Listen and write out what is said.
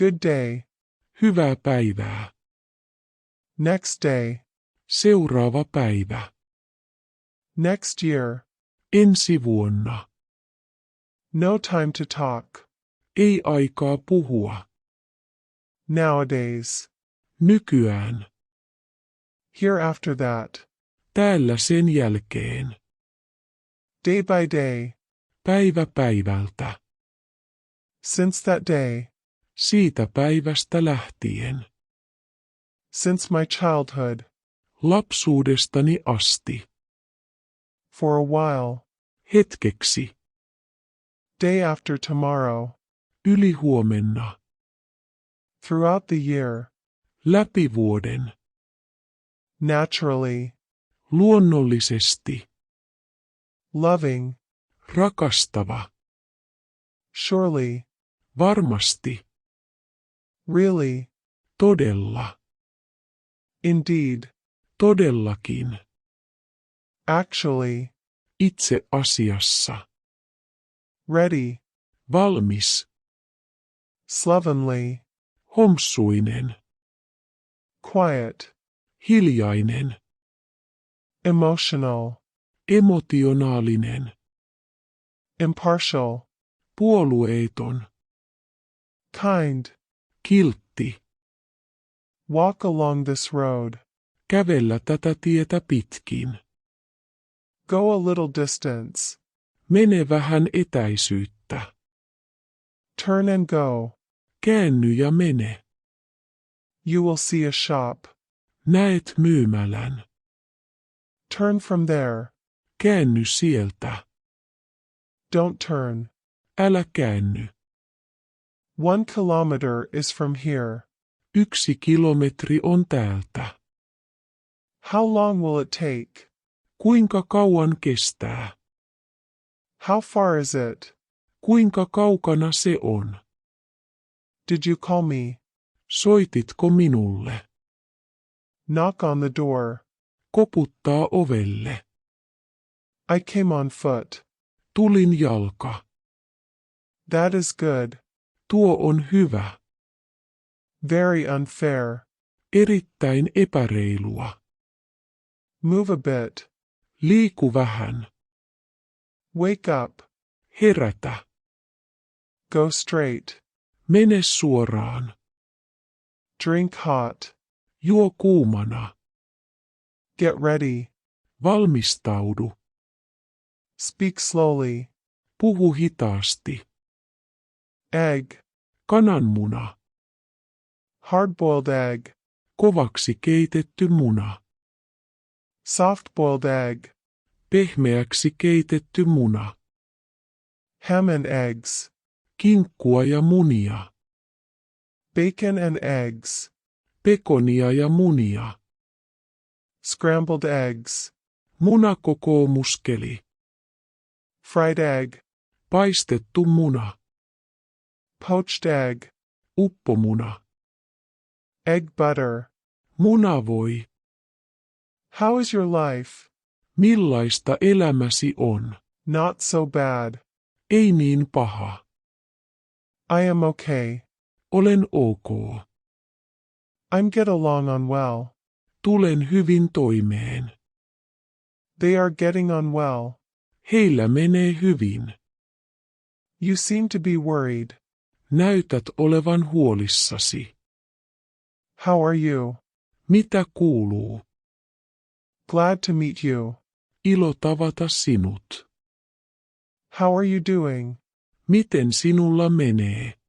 Good day. Hyvää päivää. Next day. Seuraava päivä. Next year. Ensi vuonna. No time to talk. Ei aikaa puhua. Nowadays. Nykyään. Here after that. Täällä sen jälkeen. Day by day. Päivä päivältä. Since that day. Siitä päivästä lähtien. Since my childhood. Lapsuudestani asti. For a while. Hetkeksi. Day after tomorrow. Ylihuomenna. Throughout the year. Läpi vuoden. Naturally. Luonnollisesti. Loving. Rakastava. Surely. Varmasti. Really. Todella. Indeed. Todellakin. Actually. Itse asiassa. Ready. Valmis. Slovenly. Homsuinen. Quiet. Hiljainen. Emotional. Emotionaalinen. Impartial. Puolueeton. Kind. Kiltti. Walk along this road. Kävellä tätä tietä pitkin. Go a little distance. Mene vähän etäisyyttä. Turn and go. Käänny ja mene. You will see a shop. Näet myymälän. Turn from there. Käänny sieltä. Don't turn. Älä käänny. 1 kilometer is from here. 1 kilometri on täältä. How long will it take? Kuinka kauan kestää? How far is it? Kuinka kaukana se on? Did you call me? Soititko minulle? Knock on the door. Koputtaa ovelle. I came on foot. Tulin jalka. That is good. Tuo on hyvä. Very unfair. Erittäin epäreilua. Move a bit. Liiku vähän. Wake up. Herätä. Go straight. Mene suoraan. Drink hot. Juo kuumana. Get ready. Valmistaudu. Speak slowly. Puhu hitaasti. Egg. Kananmuna. Hard-boiled egg. Kovaksi keitetty muna. Soft-boiled egg. Pehmeäksi keitetty muna. Ham and eggs. Kinkkua ja munia. Bacon and eggs. Pekonia ja munia. Scrambled eggs. Munakokoomuskeli. Fried egg. Paistettu muna. Poached egg. Uppomuna. Egg butter. Munavoi. How is your life? Millaista elämäsi on? Not so bad. Ei niin paha. I am okay. Olen ok. I'm get along on well. Tulen hyvin toimeen. They are getting on well. Heillä menee hyvin. You seem to be worried. Näytät olevan huolissasi. How are you? Mitä kuuluu? Glad to meet you. Ilo tavata sinut. How are you doing? Miten sinulla menee?